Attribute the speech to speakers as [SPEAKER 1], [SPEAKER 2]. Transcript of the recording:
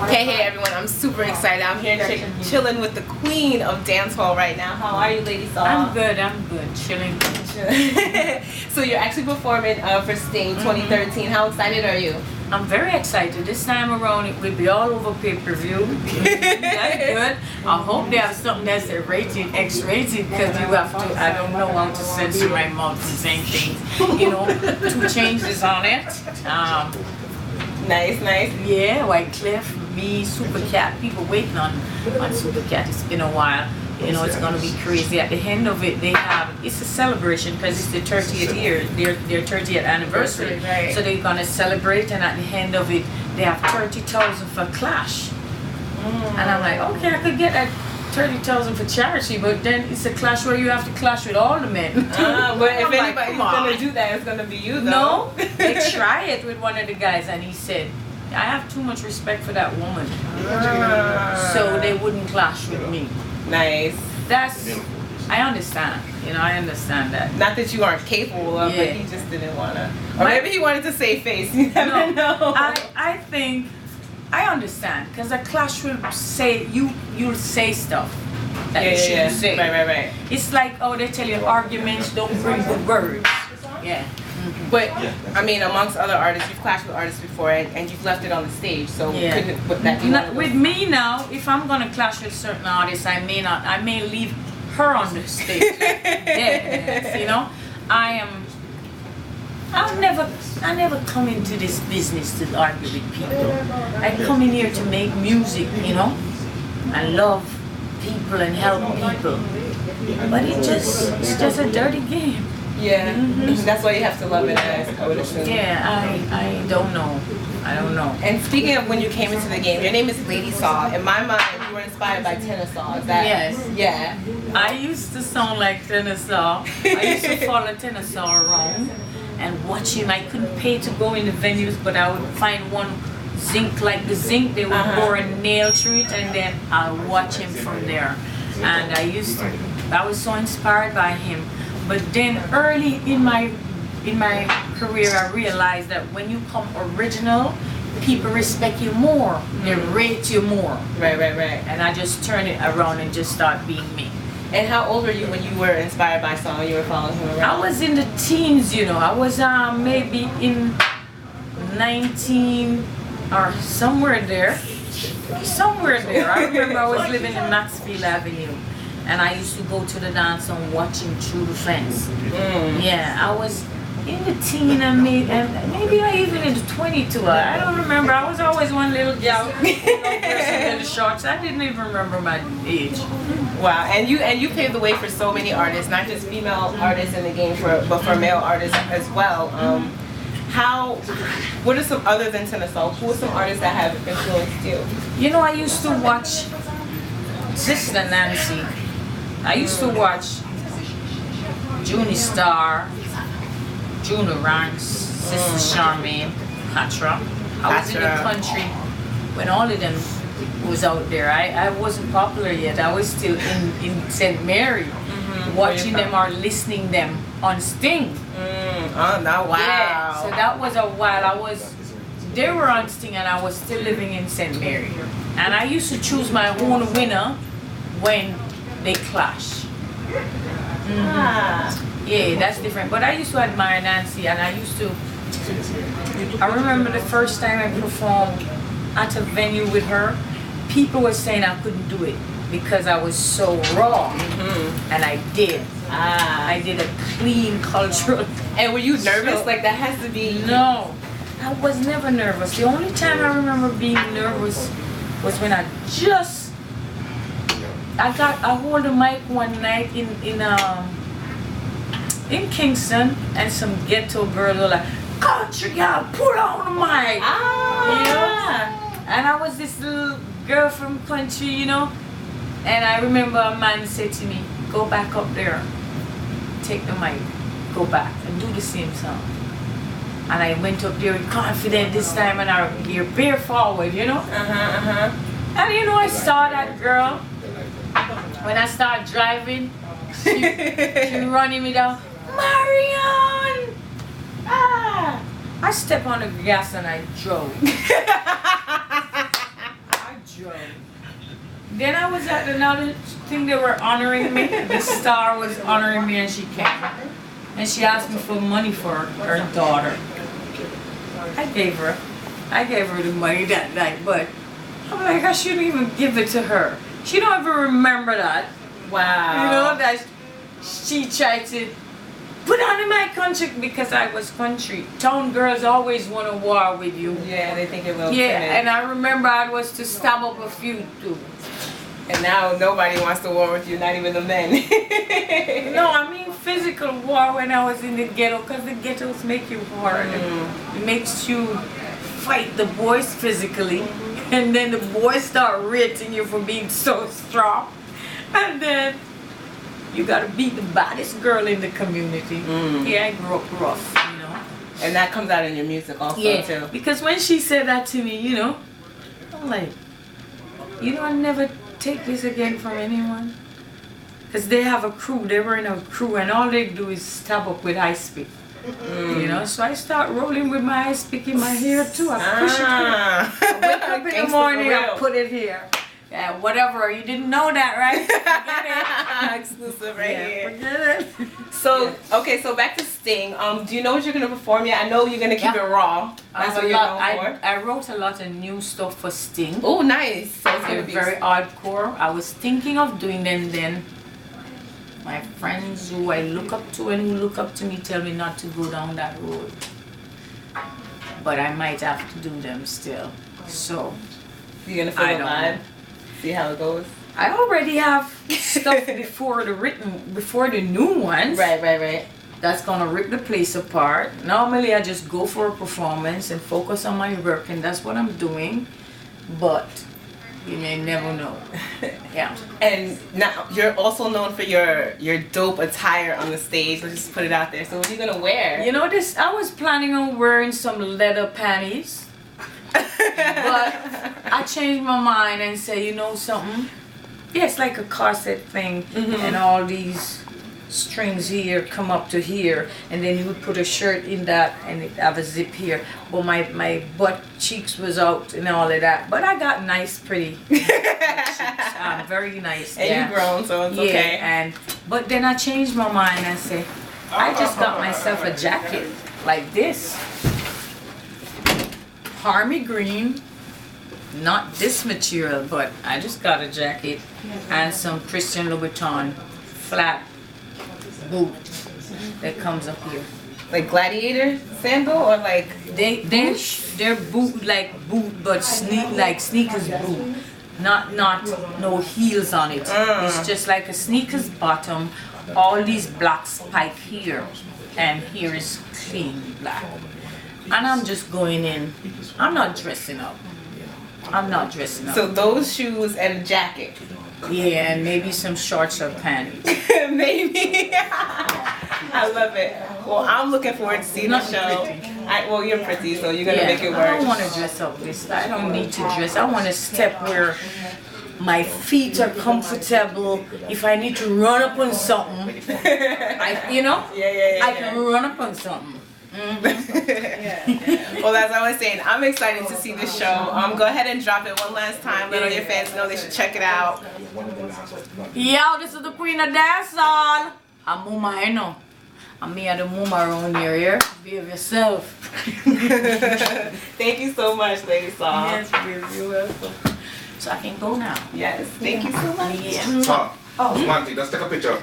[SPEAKER 1] Hey everyone, I'm super excited. I'm here chilling with the queen of dancehall right now. How are you, Lady Saw?
[SPEAKER 2] I'm good, chilling.
[SPEAKER 1] So you're actually performing for Sting 2013. How excited are you?
[SPEAKER 2] I'm very excited. This time around it will be all over pay-per-view. That's good. I hope they have something that's a rated, X-rated, because you have to, I don't know how to censor my mouth and saying things. You know, 2 changes on it.
[SPEAKER 1] Nice.
[SPEAKER 2] Yeah, White Cliff, me, Super Cat. People waiting on Super Cat. It's been a while. You know, it's going to be crazy. At the end of it, they have, it's a celebration because it's the 30th year, their 30th anniversary.
[SPEAKER 1] Right.
[SPEAKER 2] So they're going to celebrate, and at the end of it, they have 30,000 for Clash. And I'm like, okay, I could get that 30,000 for charity, but then it's a clash where you have to clash with all the men.
[SPEAKER 1] But if anybody's going to do that, it's going to be you, though.
[SPEAKER 2] No, they try it with one of the guys, and he said, I have too much respect for that woman. So they wouldn't clash with me.
[SPEAKER 1] Nice.
[SPEAKER 2] I understand. You know, I understand that.
[SPEAKER 1] Not that you aren't capable of, but he just didn't want to. Or maybe he wanted to save face. You never know.
[SPEAKER 2] I think, I understand. Because a clash will say, you'll say stuff that you shouldn't say.
[SPEAKER 1] Right.
[SPEAKER 2] It's like, oh, they tell you arguments don't bring good words. Yeah.
[SPEAKER 1] But, I mean, amongst other artists, you've clashed with artists before and you've left it on the stage, so couldn't put that
[SPEAKER 2] with me now, if I'm going to clash with certain artists, I may leave her on the stage. You know? I never come into this business to argue with people. I come in here to make music, you know? I love people and help people. But it's just a dirty game.
[SPEAKER 1] Yeah, that's why you have to love it, I would assume.
[SPEAKER 2] Yeah, I don't know.
[SPEAKER 1] And speaking of when you came into the game, your name is Lady Saw. In my mind, you were inspired by Tennis Saw. Is that?
[SPEAKER 2] Yes.
[SPEAKER 1] Yeah.
[SPEAKER 2] I used to sound like Tennis Saw. I used to follow Tennis Saw around and watch him. I couldn't pay to go in the venues, but I would find one zinc like the zinc. They would bore a nail through it, and then I'll watch him from there. And I was so inspired by him. But then early in my career, I realized that when you come original, people respect you more. They rate you more.
[SPEAKER 1] Right.
[SPEAKER 2] And I just turned it around and just started being me.
[SPEAKER 1] And how old were you when you were inspired by Saw and you were following him around?
[SPEAKER 2] I was in the teens, you know. I was maybe in 19 or somewhere there. I remember I was living in Maxfield Avenue. And I used to go to the dance and watch him through the fence. Yeah, I was in the teen and maybe I even in the 22. I don't remember. I was always one little gal, person in the shorts. I didn't even remember my age.
[SPEAKER 1] Wow, and you paved the way for so many artists, not just female artists in the game, but for male artists as well. What are some, other than Tennis Saw, who are some artists that have influenced you?
[SPEAKER 2] You know, I used to watch Sister Nancy. I used to watch Junie Star, Juna Ranks, Sister Charmaine, Patra. I was in the country when all of them was out there. I wasn't popular yet. I was still in St. Mary, watching them or listening them on Sting.
[SPEAKER 1] Oh, no, wow.
[SPEAKER 2] Yeah, so that was a while. They were on Sting and I was still living in St. Mary. And I used to choose my own winner when they clash. Yeah, that's different. But I used to admire Nancy, and I remember the first time I performed at a venue with her, people were saying I couldn't do it because I was so raw. And I did. I did a clean cultural.
[SPEAKER 1] And were you nervous? Like, that has to be...
[SPEAKER 2] No, I was never nervous. The only time I remember being nervous was when I got a hold of mic one night in Kingston, and some ghetto girl were like, "Country girl, put on the mic." You know? And I was this little girl from country, you know. And I remember a man said to me, "Go back up there, take the mic, go back and do the same song." And I went up there confident this time, and you're bare forward, you know. And you know, I saw that girl. When I started driving, she running me down, "Marion!" I stepped on the gas and I drove. Then I was at another thing, they were honoring me. The star was honoring me, and she came. And she asked me for money for her daughter. I gave her the money that night, but I'm like, I shouldn't even give it to her. She don't even remember that.
[SPEAKER 1] Wow.
[SPEAKER 2] You know, that she tried to put on in my country because I was country. Town girls always want to war with you.
[SPEAKER 1] Yeah, they think it will.
[SPEAKER 2] Yeah, and I remember I was to stab up a few too.
[SPEAKER 1] And now nobody wants to war with you, not even the men.
[SPEAKER 2] No, I mean physical war when I was in the ghetto, because the ghettos make you hard. It makes you fight the boys physically, and then the boys start rating you for being so strong. And then you gotta beat the baddest girl in the community. Yeah, I grew up rough, you know.
[SPEAKER 1] And that comes out in your music also, too.
[SPEAKER 2] Because when she said that to me, you know, I'm like, you know, I never take this again from anyone. Because they have a crew, they were in a crew, and all they do is stab up with ice pick. You know, so I start rolling with my ice pick in my hair too. I push it here. I wake up in the morning, I put it here. Yeah, whatever, you didn't know that, right? Forget it.
[SPEAKER 1] Exclusive right here.
[SPEAKER 2] Forget it.
[SPEAKER 1] So, okay, so back to Sting. Do you know what you're going to perform yet? I know you're going to keep it raw. That's what you're going for.
[SPEAKER 2] I wrote a lot of new stuff for Sting.
[SPEAKER 1] Oh, nice. So it's
[SPEAKER 2] They're very hardcore. I was thinking of doing them then. My friends who I look up to and who look up to me tell me not to go down that road. But I might have to do them still. So,
[SPEAKER 1] you're going to feel the vibe? See how it goes?
[SPEAKER 2] I already have stuff before the new ones.
[SPEAKER 1] Right.
[SPEAKER 2] That's gonna rip the place apart. Normally I just go for a performance and focus on my work, and that's what I'm doing. But you may never know. Yeah.
[SPEAKER 1] And now you're also known for your dope attire on the stage. Let's just put it out there. So what are you gonna wear?
[SPEAKER 2] You know this, I was planning on wearing some leather panties. But I changed my mind and say, you know something? Yeah, it's like a corset thing, and all these strings here come up to here, and then you would put a shirt in that and it have a zip here. But my butt cheeks was out and all of that. But I got nice, pretty butt cheeks. Very nice.
[SPEAKER 1] And you grown, so it's okay.
[SPEAKER 2] But then I changed my mind and say, I just got myself a jacket like this. Army green, not this material, but I just got a jacket and some Christian Louboutin flat boot that comes up here.
[SPEAKER 1] Like gladiator sandal or like
[SPEAKER 2] they're boot like boot, but sneakers boot, not no heels on it. It's just like a sneakers bottom. All these black spike here, and here is clean black. And I'm just going in. I'm not dressing up.
[SPEAKER 1] So those shoes and a jacket.
[SPEAKER 2] Yeah, and maybe some shorts or panties.
[SPEAKER 1] Maybe. I love it. Well, I'm looking forward to seeing the show. Well, you're pretty, so you're going to make it work.
[SPEAKER 2] I don't want to dress up this. I don't need to dress. I want to step where my feet are comfortable. If I need to run up on something, I can run up on something.
[SPEAKER 1] Well, as I was saying, I'm excited to see this show. Go ahead and drop it one last time. Let all your fans know they should check it out.
[SPEAKER 2] Yo, this is the Queen of Dancehall. I'm Muma, you know. I'm me and the Muma around here. Behave yourself.
[SPEAKER 1] Thank you so much, Lady Saw.
[SPEAKER 2] Yes, you're welcome. So I can go now.
[SPEAKER 1] Yes, thank you so much.
[SPEAKER 2] Yeah.
[SPEAKER 3] One thing, let's take a picture.